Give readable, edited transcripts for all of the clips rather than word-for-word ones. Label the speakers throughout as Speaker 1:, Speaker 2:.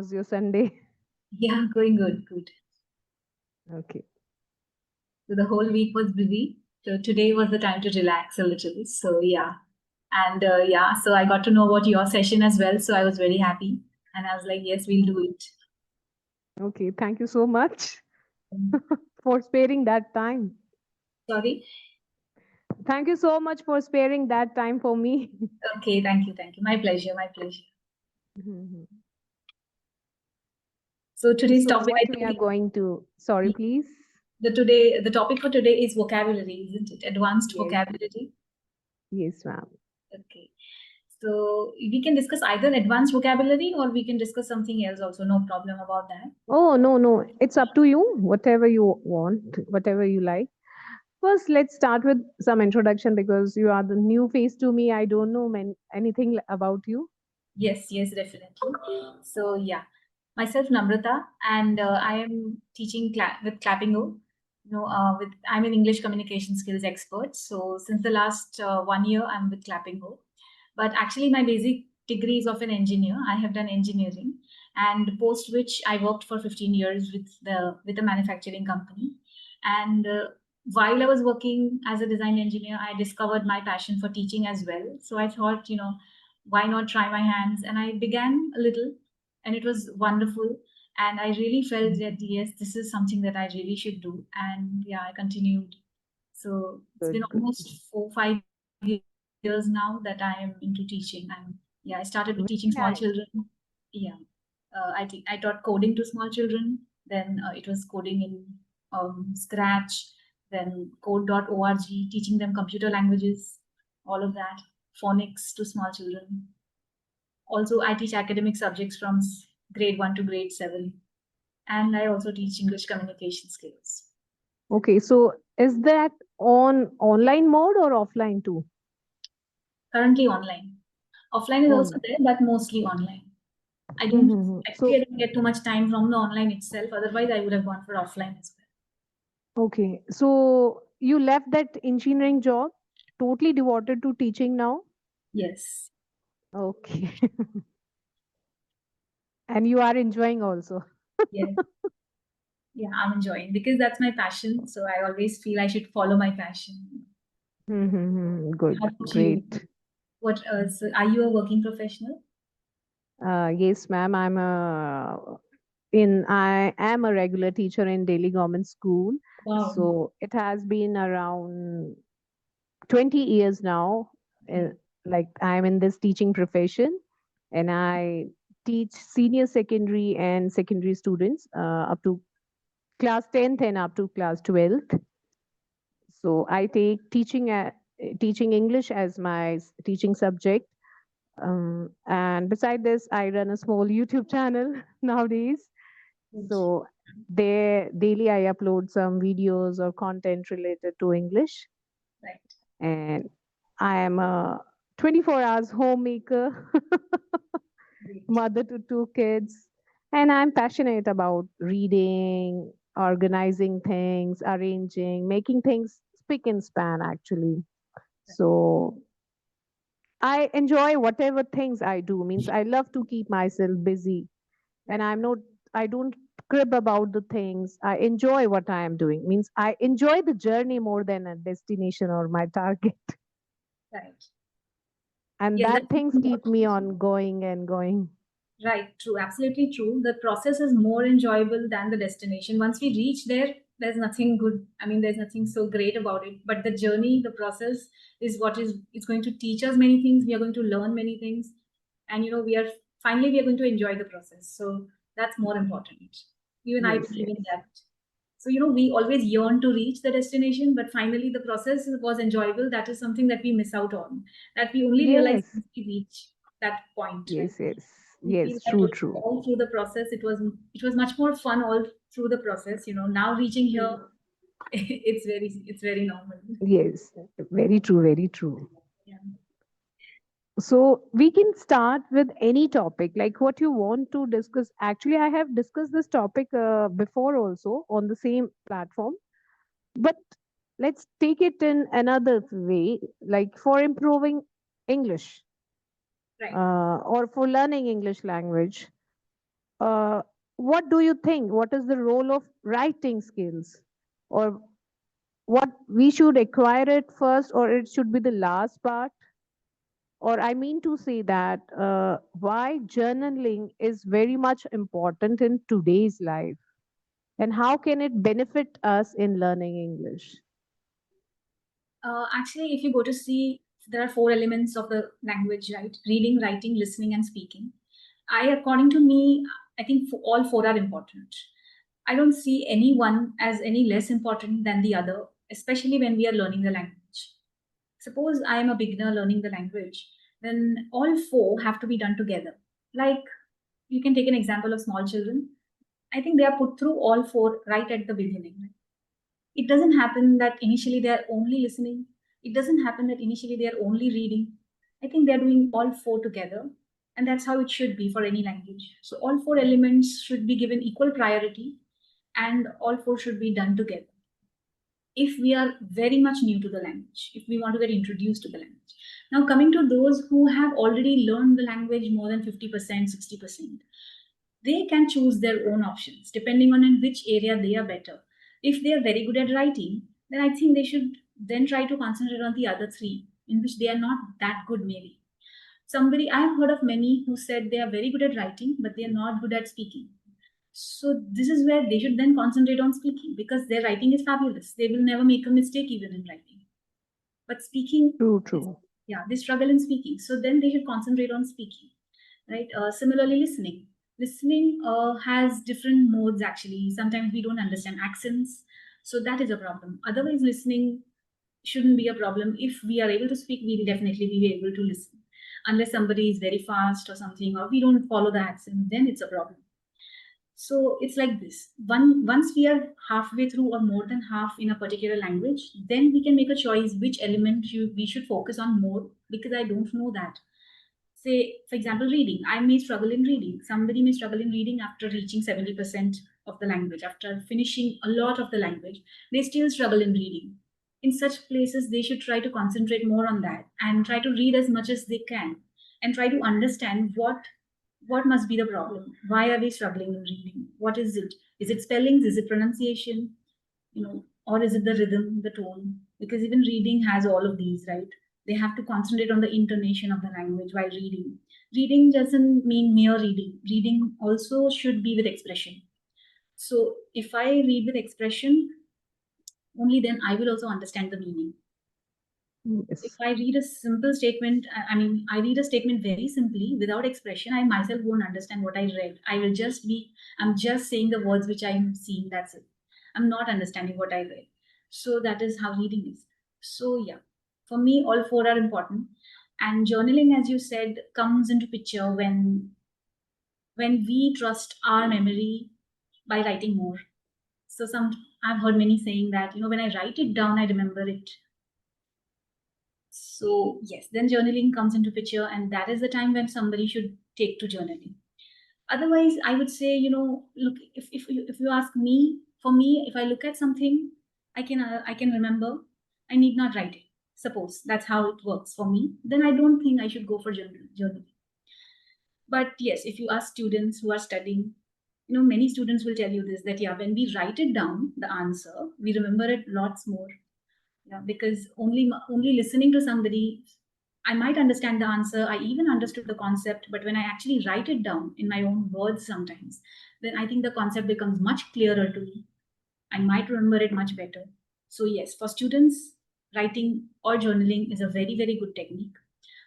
Speaker 1: How's your Sunday?
Speaker 2: Yeah, going good, good.
Speaker 1: Okay.
Speaker 2: So the whole week was busy. So today was the time to relax a little. So yeah, and yeah, so I got to know about your session as well. So I was very happy, and I was like, yes, we'll do it.
Speaker 1: Okay. Thank you so much
Speaker 2: Um,
Speaker 1: for sparing that time.
Speaker 2: Sorry.
Speaker 1: Thank you so much for sparing that time for me.
Speaker 2: Okay, thank you, thank you. My pleasure, my pleasure.
Speaker 1: Mhm.
Speaker 2: So today's
Speaker 1: So,
Speaker 2: topic,
Speaker 1: what
Speaker 2: I
Speaker 1: we are
Speaker 2: think,
Speaker 1: going to, sorry, please.
Speaker 2: the topic for today is vocabulary, isn't it? Advanced
Speaker 1: Yes.
Speaker 2: vocabulary.
Speaker 1: Yes, ma'am.
Speaker 2: Okay. So we can discuss either advanced vocabulary or we can discuss something else also. No problem about that.
Speaker 1: Oh, no, no. It's up to you. Whatever you want, whatever you like. First, let's start with some introduction because you are the new face to me. I don't know anything about you.
Speaker 2: Yes, yes, definitely. So yeah, myself Namrata, and I am teaching with clapingo. With I'm an English communication skills expert. So since the last 1 year, I'm with clapingo. But actually, my basic degree is of an engineer. I have done engineering, and post which I worked for 15 years with a manufacturing company. And while I was working as a design engineer, I discovered my passion for teaching as well. So I thought, why not try my hands? And I began a little, and it was wonderful. And I really felt that yes, this is something that I really should do. And yeah, I continued. So it's been
Speaker 1: Good, good.
Speaker 2: almost 4, 5 years now that I am into teaching. Yeah, I started with
Speaker 1: Very
Speaker 2: teaching small
Speaker 1: nice.
Speaker 2: children. Yeah, I taught coding to small children. Then it was coding in Scratch. Then code.org, teaching them computer languages, all of that, phonics to small children. Also, I teach academic subjects from grade 1 to grade 7, and I also teach English communication skills.
Speaker 1: Okay, so is that on online mode or offline too?
Speaker 2: Currently online. Offline is also
Speaker 1: Online.
Speaker 2: there, but mostly online. I don't
Speaker 1: Mm-hmm.
Speaker 2: actually
Speaker 1: So,
Speaker 2: I don't get too much time from the online itself. Otherwise, I would have gone for offline as well.
Speaker 1: okay. So you left that engineering job, totally devoted to teaching now?
Speaker 2: Yes,
Speaker 1: Okay. And you are enjoying also.
Speaker 2: yes, yeah, I'm enjoying because that's my passion. So I always feel I should follow my passion.
Speaker 1: Mm-hmm.
Speaker 2: How
Speaker 1: Good,
Speaker 2: about you?
Speaker 1: great.
Speaker 2: What? So are you a working professional?
Speaker 1: Yes, ma'am. I am a regular teacher in Delhi Government School.
Speaker 2: Wow.
Speaker 1: So it has been around 20 years now.
Speaker 2: Okay.
Speaker 1: Like I'm in this teaching profession, and I teach senior secondary and secondary students up to class 10th and up to class 12th. So I take teaching English as my teaching subject. And beside this, I run a small YouTube channel nowadays.
Speaker 2: Good.
Speaker 1: So there daily I upload some videos or content related to English.
Speaker 2: Right.
Speaker 1: And I am a 24 hours homemaker,
Speaker 2: Great.
Speaker 1: mother to two kids, and I'm passionate about reading, organizing things, arranging, making things spick and span actually. So I enjoy whatever things I do. Means I love to keep myself busy, and
Speaker 2: Right.
Speaker 1: I don't crib about the things. I enjoy what I am doing. Means I enjoy the journey more than a destination or my target.
Speaker 2: Right.
Speaker 1: And
Speaker 2: Yes,
Speaker 1: that
Speaker 2: that's
Speaker 1: things keep me
Speaker 2: important.
Speaker 1: on going and going.
Speaker 2: Right, true, absolutely true. The process is more enjoyable than the destination. Once we reach there, there's nothing good. I mean, there's nothing so great about it. But the journey, the process is what is it's going to teach us many things. We are going to learn many things. And we are going to enjoy the process. So that's more important. Even I
Speaker 1: Yes,
Speaker 2: believe in
Speaker 1: yes.
Speaker 2: that. So, we always yearn to reach the destination, but finally the process was enjoyable. That is something that we miss out on, that we only realize
Speaker 1: Yes,
Speaker 2: once we reach that point, right?
Speaker 1: yes, yes.
Speaker 2: We feel
Speaker 1: Yes,
Speaker 2: that
Speaker 1: true, true.
Speaker 2: all through the process it was much more fun all through the process. Now reaching here, it's very normal.
Speaker 1: Yes, very true, very true.
Speaker 2: Yeah.
Speaker 1: So we can start with any topic, like what you want to discuss. Actually, I have discussed this topic before also on the same platform, but let's take it in another way, like for improving English
Speaker 2: Right.
Speaker 1: or for learning English language. uh, what do you think? What is the role of writing skills? Or what we should acquire it first, or it should be the last part? Or I mean to say that why journaling is very much important in today's life and how can it benefit us in learning English?
Speaker 2: Actually, if you go to see, there are four elements of the language, right? Reading, writing, listening, and speaking. According to me, I think all four are important. I don't see any one as any less important than the other, especially when we are learning the language. Suppose I am a beginner learning the language, then all four have to be done together. Like, you can take an example of small children. I think they are put through all four right at the beginning. It doesn't happen that initially they are only listening. It doesn't happen that initially they are only reading. I think they're doing all four together, and that's how it should be for any language. So all four elements should be given equal priority, and all four should be done together if we are very much new to the language, if we want to get introduced to the language. Now, coming to those who have already learned the language more than 50%, 60%, they can choose their own options depending on in which area they are better. If they are very good at writing, then I think they should then try to concentrate on the other three in which they are not that good, maybe. Somebody, I have heard of many who said they are very good at writing, but they are not good at speaking. So this is where they should then concentrate on speaking because their writing is fabulous. They will never make a mistake even in writing. But speaking,
Speaker 1: True,
Speaker 2: is,
Speaker 1: true.
Speaker 2: yeah, they struggle in speaking. So then they should concentrate on speaking, right? Similarly, listening. Listening has different modes actually. Sometimes we don't understand accents, so that is a problem. Otherwise, listening shouldn't be a problem. If we are able to speak, we'll definitely be able to listen. Unless somebody is very fast or something, or we don't follow the accent, then it's a problem. So it's like this. Once we are halfway through or more than half in a particular language, then we can make a choice which element we should focus on more because I don't know that. Say, for example, reading. I may struggle in reading. Somebody may struggle in reading after reaching 70% of the language, after finishing a lot of the language. They still struggle in reading. In such places, they should try to concentrate more on that and try to read as much as they can and try to understand what must be the problem. Why are they struggling in reading? What is it? Is it spellings? Is it pronunciation? Or is it the rhythm, the tone? Because even reading has all of these, right? They have to concentrate on the intonation of the language while reading. Reading doesn't mean mere reading. Reading also should be with expression. So if I read with expression, only then I will also understand the meaning. If
Speaker 1: Yes.
Speaker 2: I read a simple statement, I read a statement very simply without expression, I myself won't understand what I read. I'm just saying the words which I'm seeing, that's it. I'm not understanding what I read. So that is how reading is. So, yeah, for me, all four are important. And journaling, as you said, comes into picture when we trust our memory by writing more. So I've heard many saying that, when I write it down, I remember it. So yes, then journaling comes into picture, and that is the time when somebody should take to journaling. Otherwise, I would say, look, if you ask me, for me, if I look at something, I can remember. I need not write it. Suppose that's how it works for me. Then I don't think I should go for journaling. But yes, if you ask students who are studying, many students will tell you this that yeah, when we write it down, the answer, we remember it lots more. Yeah, because only listening to somebody, I might understand the answer. I even understood the concept, but when I actually write it down in my own words sometimes, then I think the concept becomes much clearer to me. I might remember it much better. So yes, for students, writing or journaling is a very, very good technique.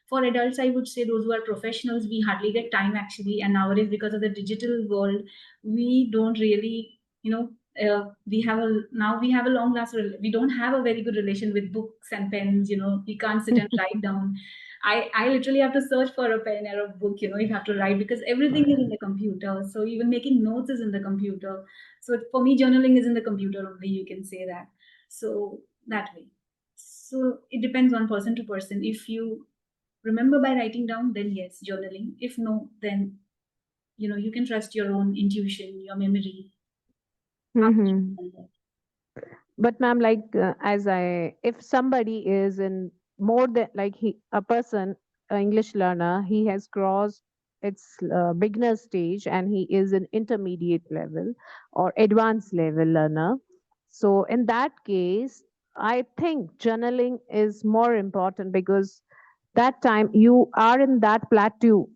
Speaker 2: For adults, I would say those who are professionals, we hardly get time actually. And nowadays, because of the digital world, we don't really, we have a long last, we don't have a very good relation with books and pens, we can't sit and write down. I literally have to search for a pen or a book, you have to write because everything is in the computer. So even making notes is in the computer. So for me, journaling is in the computer only, you can say that. So that way. So it depends on person to person. If you remember by writing down, then yes, journaling. If no, then you can trust your own intuition, your memory. How much you
Speaker 1: Hmm.
Speaker 2: remember.
Speaker 1: But ma'am, like as I, if somebody is in more than like a person, an English learner, he has crossed it's beginner stage and he is an intermediate level or advanced level learner. So in that case, I think journaling is more important because that time you are in that plateau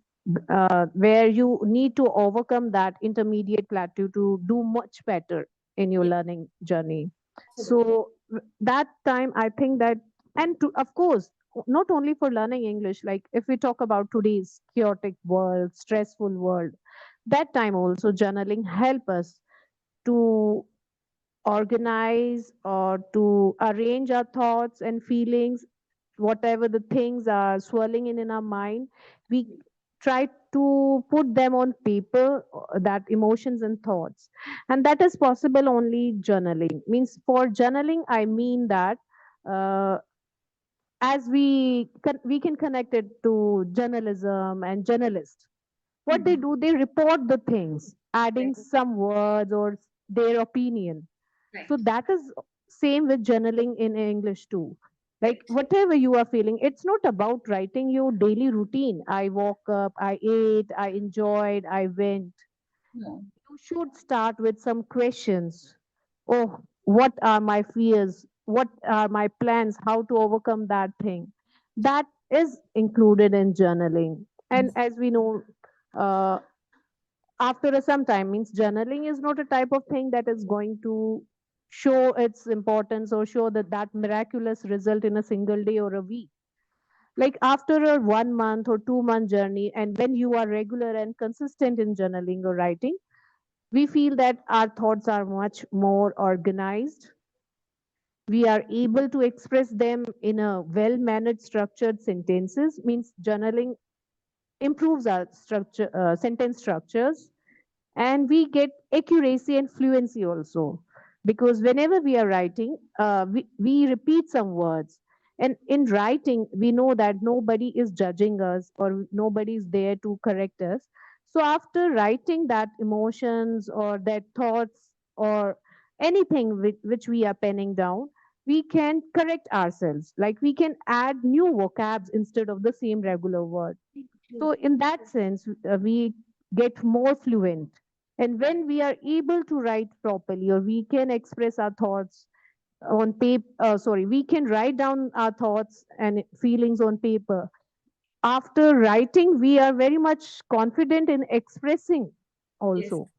Speaker 1: where you need to overcome that intermediate plateau to do much better in your
Speaker 2: Yeah,
Speaker 1: learning journey.
Speaker 2: absolutely.
Speaker 1: So that time I think that, and to, of course, not only for learning English, like if we talk about today's chaotic world, stressful world, that time also journaling help us to organize or to arrange our thoughts and feelings, whatever the things are swirling in our mind, we try to put them on paper, that emotions and thoughts. And that is possible only journaling. Means for journaling, I mean that uh, as we can connect it to journalism and journalists, what they
Speaker 2: Mhm.
Speaker 1: do, they report the things,
Speaker 2: Right,
Speaker 1: adding some words or their opinion.
Speaker 2: right,
Speaker 1: So that is same with journaling in English too. Like
Speaker 2: right.
Speaker 1: whatever you are feeling, it's not about writing your daily routine. I woke up, I ate, I enjoyed, I went.
Speaker 2: No,
Speaker 1: You should start with some questions. Oh, what are my fears? What are my plans? How to overcome that thing? That is included in journaling. And as we know, uh, after some time, means journaling is not a type of thing that is going to show its importance or show that miraculous result in a single day or a week. Like after a 1 month or 2 month journey, and when you are regular and consistent in journaling or writing, we feel that our thoughts are much more organized. We are able to express them in a well managed structured sentences. Means journaling improves our structure sentence structures, and we get accuracy and fluency also, because whenever we are writing, we repeat some words, and in writing we know that nobody is judging us or nobody is there to correct us. So after writing that emotions or that thoughts or anything which we are penning down, we can correct ourselves, like we can add new vocabs instead of the same regular word. So, in that sense, we get more fluent. And
Speaker 2: right.
Speaker 1: when we are able to write properly, or we can express our thoughts on paper, sorry, we can write down our thoughts and feelings on paper. After writing, we are very much confident in expressing
Speaker 2: Yes,
Speaker 1: also.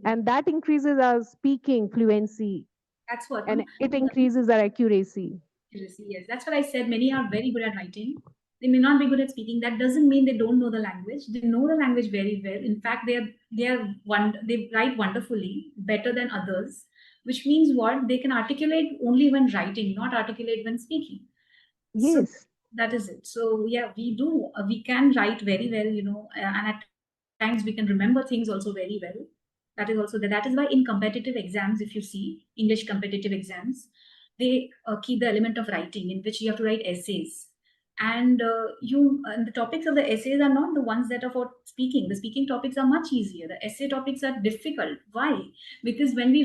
Speaker 1: And that increases our speaking fluency
Speaker 2: that's what, no?
Speaker 1: and it increases our accuracy.
Speaker 2: Literacy, yes. That's what I said. Many are very good at writing. They may not be good at speaking. That doesn't mean they don't know the language. They know the language very well. In fact, they write wonderfully, better than others. Which means what? They can articulate only when writing, not articulate when speaking. So
Speaker 1: Yes,
Speaker 2: that is it. So yeah, we do. We can write very well, and at times we can remember things also very well. That is why in competitive exams, if you see English competitive exams, they keep the element of writing in which you have to write essays. And the topics of the essays are not the ones that are for speaking. The speaking topics are much easier. The essay topics are difficult. Why? Because when we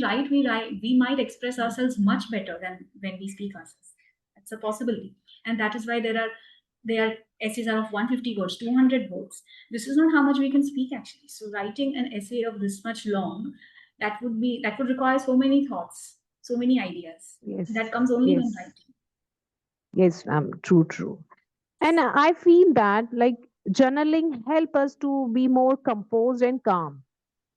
Speaker 2: might express ourselves much better than when we speak ourselves. That's a possibility, and that is why there are essays are of 150 words, 200 words. This is not how much we can speak actually. So writing an essay of this much long, that would require so many thoughts, so many ideas.
Speaker 1: yes,
Speaker 2: That comes only when
Speaker 1: yes,
Speaker 2: writing.
Speaker 1: yes, true, true. And I feel that like journaling help us to be more composed and calm.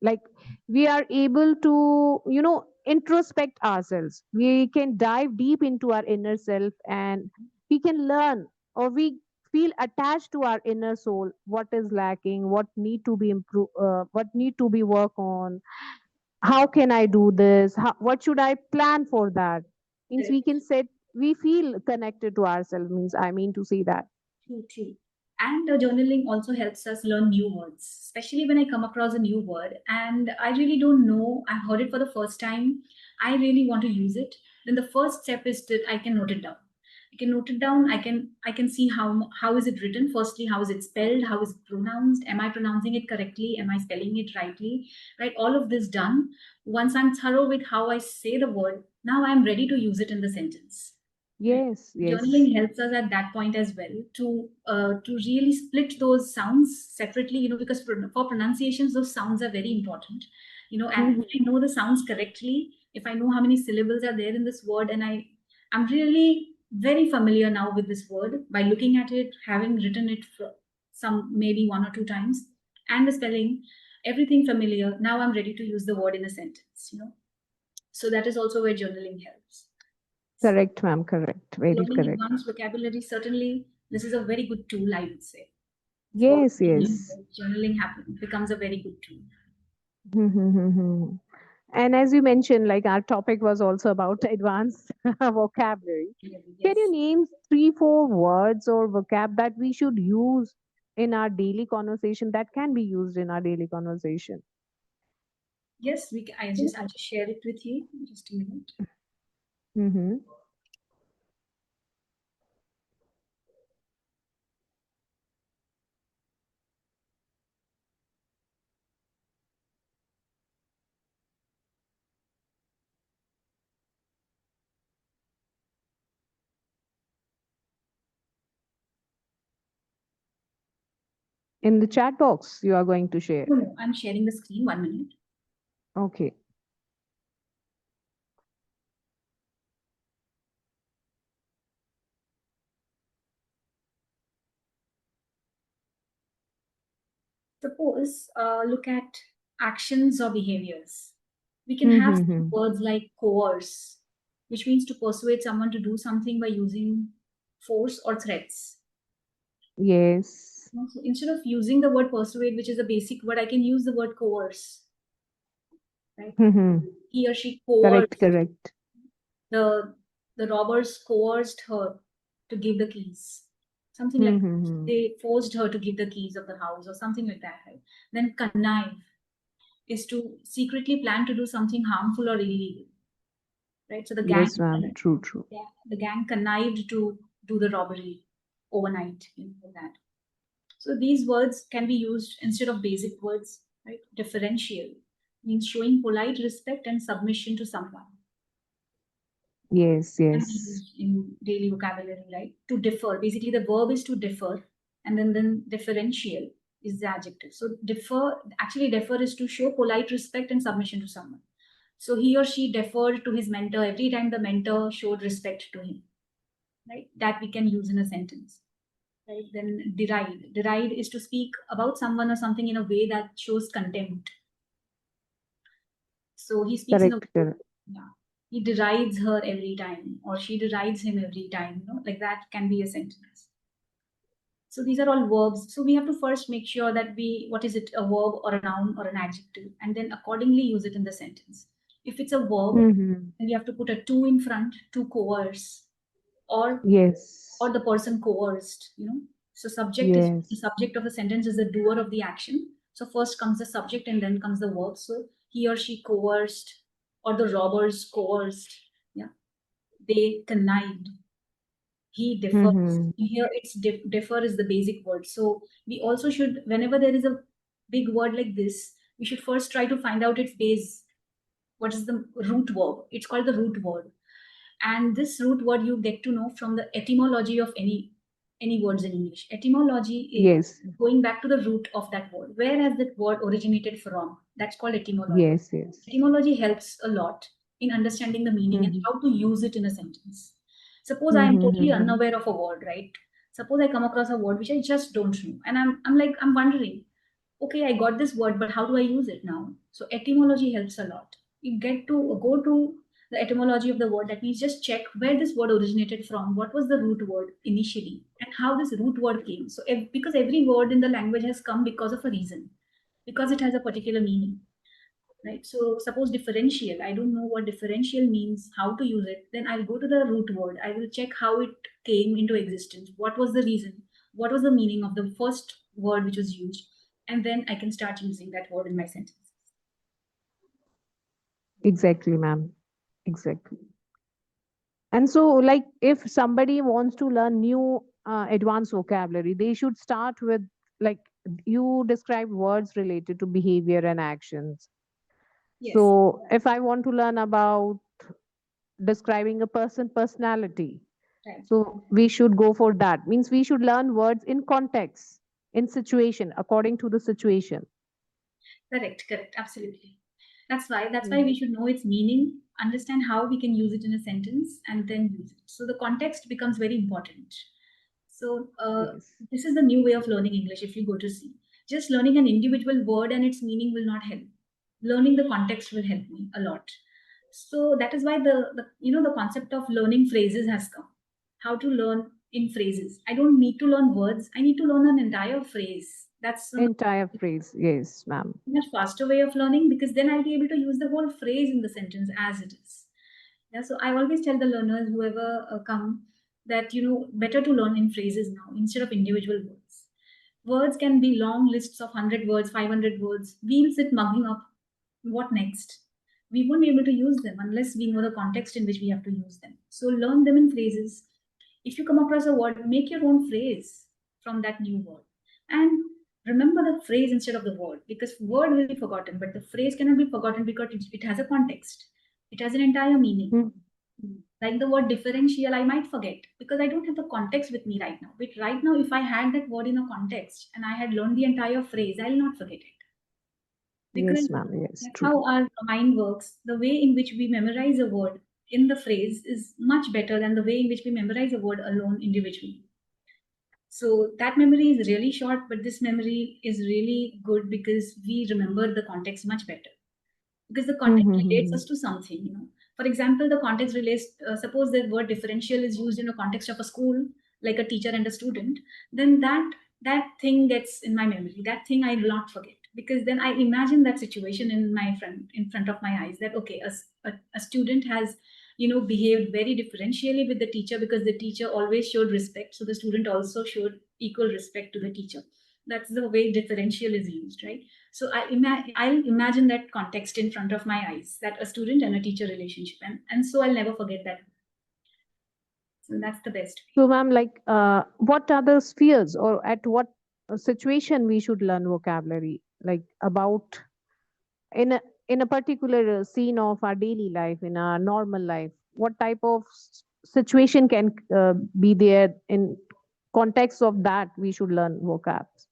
Speaker 1: Like we are able to, introspect ourselves. We can dive deep into our inner self and we can learn, or we feel attached to our inner soul, what is lacking, what need to be improved, what need to be work on, how can I do this, what should I plan for that. Means we can set, we feel connected to ourselves, means I mean to say that.
Speaker 2: True, true. And journaling also helps us learn new words, especially when I come across a new word and I really don't know, I've heard it for the first time, I really want to use it. Then the first step is that I can note it down. I can note it down. I can see how is it written. Firstly, how is it spelled? How is it pronounced? Am I pronouncing it correctly? Am I spelling it rightly? Right. All of this done. Once I'm thorough with how I say the word, now I'm ready to use it in the sentence. Right?
Speaker 1: Yes, yes.
Speaker 2: Journaling helps us at that point as well to really split those sounds separately, because for pronunciations those sounds are very important, and if
Speaker 1: Mhm.
Speaker 2: I know the sounds correctly, if I know how many syllables are there in this word, and I'm really very familiar now with this word by looking at it, having written it for some maybe one or two times, and the spelling, everything familiar, now I'm ready to use the word in a sentence. So that is also where journaling helps.
Speaker 1: Correct, ma'am. Correct. Very
Speaker 2: Learning
Speaker 1: correct.
Speaker 2: advanced vocabulary, certainly this is a very good tool, I would say, for
Speaker 1: Yes,
Speaker 2: journaling.
Speaker 1: yes.
Speaker 2: Journaling becomes a very good tool.
Speaker 1: Mhm. And as you mentioned, like our topic was also about advanced vocabulary. Can you
Speaker 2: Yes.
Speaker 1: name three, four words or vocab that we should use in our daily conversation that can be used in our daily conversation?
Speaker 2: Yes, I'll just share it with you. Just a minute.
Speaker 1: Mm-hmm. In the chat box, you are going to share.
Speaker 2: No, no, I'm sharing the screen. 1 minute.
Speaker 1: Okay.
Speaker 2: Suppose look at actions or behaviors. We can have
Speaker 1: Mm-hmm.
Speaker 2: words like coerce, which means to persuade someone to do something by using force or threats.
Speaker 1: Yes.
Speaker 2: So instead of using the word persuade, which is a basic word, I can use the word coerce, right?
Speaker 1: Mm-hmm.
Speaker 2: He or she
Speaker 1: Correct,
Speaker 2: coerced
Speaker 1: correct.
Speaker 2: the the robbers coerced her to give the keys. Something like that.
Speaker 1: Mm-hmm.
Speaker 2: They forced her to give the keys of the house or something like that, right? Then connive is to secretly plan to do something harmful or illegal, right? So the gang,
Speaker 1: Yes, ma'am. True, true.
Speaker 2: yeah, the gang connived to do the robbery overnight, like that. So these words can be used instead of basic words, right? Differential means showing polite respect and submission to someone.
Speaker 1: Yes,
Speaker 2: Can be
Speaker 1: yes.
Speaker 2: used in daily vocabulary, right? To differ. Basically, the verb is to differ, and then differential is the adjective. So defer is to show polite respect and submission to someone. So he or she deferred to his mentor every time the mentor showed respect to him, right? That we can use in a sentence. Right? Then deride. Deride is to speak about someone or something in a way that shows contempt. So he speaks in a
Speaker 1: Correct,
Speaker 2: way,
Speaker 1: correct.
Speaker 2: yeah. He derides her every time, or she derides him every time. Like that can be a sentence. So these are all verbs. So we have to first make sure that what is it, a verb or a noun or an adjective, and then accordingly use it in the sentence. If it's a verb,
Speaker 1: Mm-hmm.
Speaker 2: then we have to put a to in front, to coerce, or
Speaker 1: Yes.
Speaker 2: the person coerced. So the
Speaker 1: Yes.
Speaker 2: subject of the sentence is the doer of the action. So first comes the subject and then comes the verb. So he or she coerced, or the robbers coerced. Yeah, they connived. He differs.
Speaker 1: Mm-hmm.
Speaker 2: Here it's differ is the basic word. So we also should, whenever there is a big word like this, we should first try to find out its base. What is the root verb? It's called the root word, and this root word you get to know from the etymology of any words in English. Etymology is
Speaker 1: Yes.
Speaker 2: going back to the root of that word. Where has that word originated from? That's called etymology.
Speaker 1: Yes, yes.
Speaker 2: Etymology helps a lot in understanding the meaning and
Speaker 1: Mm-hmm.
Speaker 2: how to use it in a sentence. Suppose I am totally
Speaker 1: Mm-hmm.
Speaker 2: unaware of a word, right? Suppose I come across a word which I just don't know, and I'm wondering, okay, I got this word, but how do I use it now? So etymology helps a lot. You get to go to the etymology of the word. That means just check where this word originated from, what was the root word initially, and how this root word came. So because every word in the language has come because of a reason, because it has a particular meaning, right? So suppose differential, I don't know what differential means, how to use it, then I'll go to the root word. I will check how it came into existence, what was the reason, what was the meaning of the first word which was used, and then I can start using that word in my sentence.
Speaker 1: Exactly, ma'am. Exactly. And so, like, if somebody wants to learn new advanced vocabulary, they should start with, like, you described words related to behavior and actions.
Speaker 2: Yes.
Speaker 1: So, if I want to learn about describing a person personality,
Speaker 2: Right.
Speaker 1: So we should go for that. Means we should learn words in context, in situation, according to the situation.
Speaker 2: Correct, correct, absolutely. That's why we
Speaker 1: Mhm.
Speaker 2: should know its meaning, understand how we can use it in a sentence, and then use it. So the context becomes very important. So
Speaker 1: Yes.
Speaker 2: this is the new way of learning English. If you go to see, just learning an individual word and its meaning will not help. Learning the context will help me a lot. So that is why the concept of learning phrases has come. How to learn in phrases. I don't need to learn words. I need to learn an entire phrase. That's a
Speaker 1: Entire phrase. Yes, ma'am.
Speaker 2: much faster way of learning, because then I'll be able to use the whole phrase in the sentence as it is. Yeah, so I always tell the learners, whoever come, that better to learn in phrases now instead of individual words. Words can be long lists of 100 words, 500 words. We'll sit mugging up. What next? We won't be able to use them unless we know the context in which we have to use them. So learn them in phrases. If you come across a word, make your own phrase from that new word. And remember the phrase instead of the word, because word will be forgotten, but the phrase cannot be forgotten because it has a context. It has an entire meaning.
Speaker 1: Mhm.
Speaker 2: Like the word differential, I might forget because I don't have the context with me right now. But right now, if I had that word in a context and I had learned the entire phrase, I'll not forget it. Because
Speaker 1: Yes, ma'am. Yes,
Speaker 2: that's
Speaker 1: true.
Speaker 2: how our mind works. The way in which we memorize a word in the phrase is much better than the way in which we memorize a word alone individually. So that memory is really short, but this memory is really good because we remember the context much better. Because the context relates
Speaker 1: Mm-hmm.
Speaker 2: us to something. For example, the context relates, suppose the word differential is used in a context of a school, like a teacher and a student, then that thing gets in my memory. That thing I will not forget, because then I imagine that situation in front of my eyes, that okay, a student has behaved very differentially with the teacher because the teacher always showed respect, so the student also showed equal respect to the teacher. That's the way differential is used, right? So I'll imagine that context in front of my eyes, that a student and a teacher relationship, and so I'll never forget that. So that's the best way.
Speaker 1: So, ma'am, like, what are the spheres or at what situation we should learn vocabulary? Like about in a in a particular scene of our daily life, in our normal life, what type of situation can be there in context of that we should learn vocabs?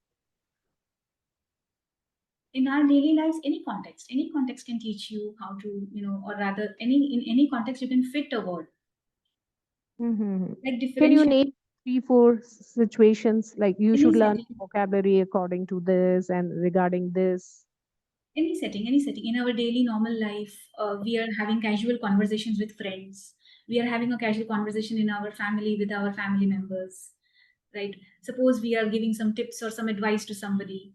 Speaker 2: In our daily lives, any context can teach you how to, or rather, in any context, you can fit a word
Speaker 1: Mm-hmm.
Speaker 2: like
Speaker 1: Can you
Speaker 2: differential.
Speaker 1: name three, four situations like you
Speaker 2: Any
Speaker 1: should learn
Speaker 2: setting,
Speaker 1: vocabulary according to this and regarding this?
Speaker 2: any setting in our daily normal life, we are having casual conversations with friends. We are having a casual conversation in our family with our family members, right? Suppose we are giving some tips or some advice to somebody.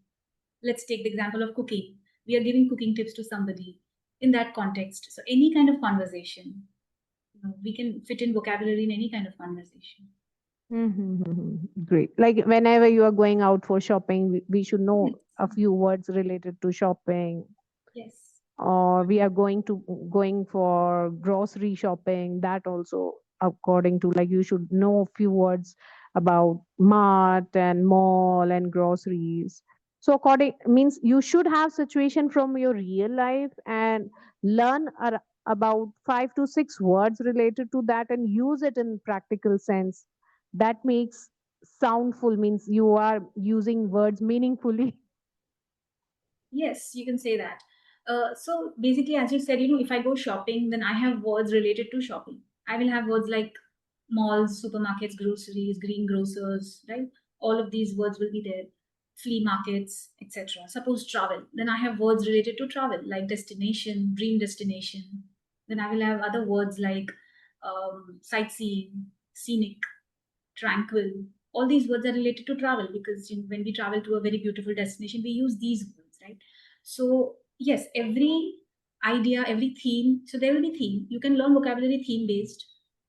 Speaker 2: Let's take the example of cooking. We are giving cooking tips to somebody in that context. So any kind of conversation, we can fit in vocabulary in any kind of conversation.
Speaker 1: Mm-hmm. Great. Like whenever you are going out for shopping, we should know
Speaker 2: Yes.
Speaker 1: a few words related to shopping,
Speaker 2: Yes.
Speaker 1: or we are going for grocery shopping. That also, according to, like, you should know a few words about mart and mall and groceries. So according means you should have situation from your real life and learn about 5 to 6 words related to that and use it in practical sense. That makes soundful, means you are using words meaningfully.
Speaker 2: Yes, you can say that. So basically, as you said, if I go shopping, then I have words related to shopping. I will have words like malls, supermarkets, groceries, green grocers, right? All of these words will be there. Flea markets, etc. Suppose travel, then I have words related to travel, like destination, dream destination. Then I will have other words like sightseeing, scenic, tranquil. All these words are related to travel because when we travel to a very beautiful destination, we use these words, right? So yes, every idea, every theme. So there will be theme. You can learn vocabulary theme based.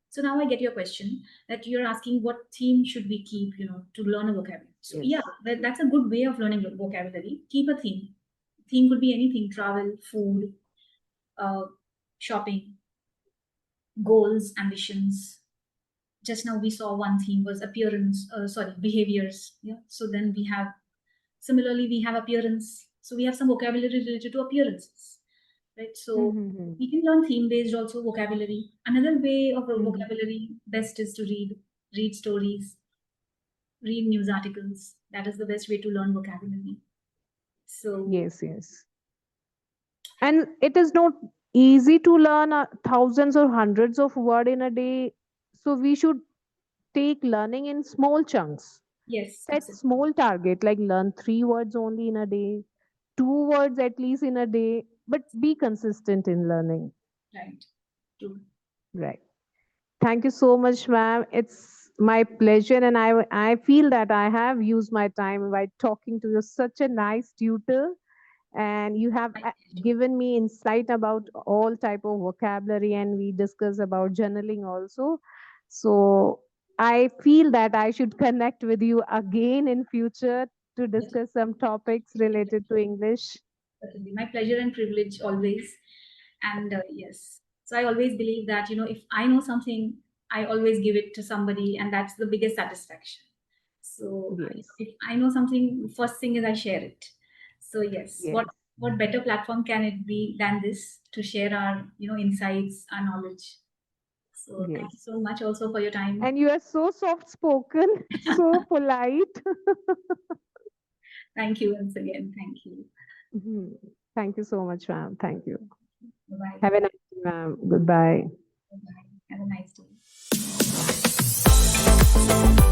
Speaker 2: So now I get your question that you're asking what theme should we keep, to learn a vocabulary. So yeah,
Speaker 1: Yes.
Speaker 2: that's a good way of learning vocabulary. Keep a theme. Theme could be anything: travel, food, uh, shopping, goals, ambitions. Just now we saw one theme was appearance, sorry, behaviors. Yeah, so then we have, similarly we have appearance, so we have some vocabulary related to appearances. right? So
Speaker 1: Mm-hmm.
Speaker 2: we can learn theme-based also vocabulary. Another way of a
Speaker 1: Mm-hmm.
Speaker 2: vocabulary best is to read stories, read news articles. That is the best way to learn vocabulary. So
Speaker 1: Yes, yes. And it is not easy to learn thousands or hundreds of words in a day. So we should take learning in small chunks.
Speaker 2: yes,
Speaker 1: Set
Speaker 2: absolutely
Speaker 1: small target, like learn 3 words only in a day, 2 words at least in a day, but be consistent in learning.
Speaker 2: right. True.
Speaker 1: Right. Thank you so much, ma'am. It's my pleasure, and I feel that I have used my time by talking to you. Such a nice tutor, and you have
Speaker 2: My pleasure.
Speaker 1: given me insight about all type of vocabulary, and we discuss about journaling also. So I feel that I should connect with you again in future to discuss some topics related to English.
Speaker 2: Certainly. My pleasure and privilege always. And yes, so I always believe that, if I know something, I always give it to somebody, and that's the biggest satisfaction. So
Speaker 1: Yes,
Speaker 2: if I know something, first thing is I share it. So yes, what
Speaker 1: yes,
Speaker 2: what better platform can it be than this to share our insights, our knowledge. So thank you
Speaker 1: yes.
Speaker 2: so much also for your time.
Speaker 1: And you are so soft spoken, so polite.
Speaker 2: Thank you once again. Thank you.
Speaker 1: Mhm. Thank you so much, ma'am. Thank you.
Speaker 2: Bye bye.
Speaker 1: Have a nice day, ma'am. Goodbye.
Speaker 2: Bye bye. Have a nice day.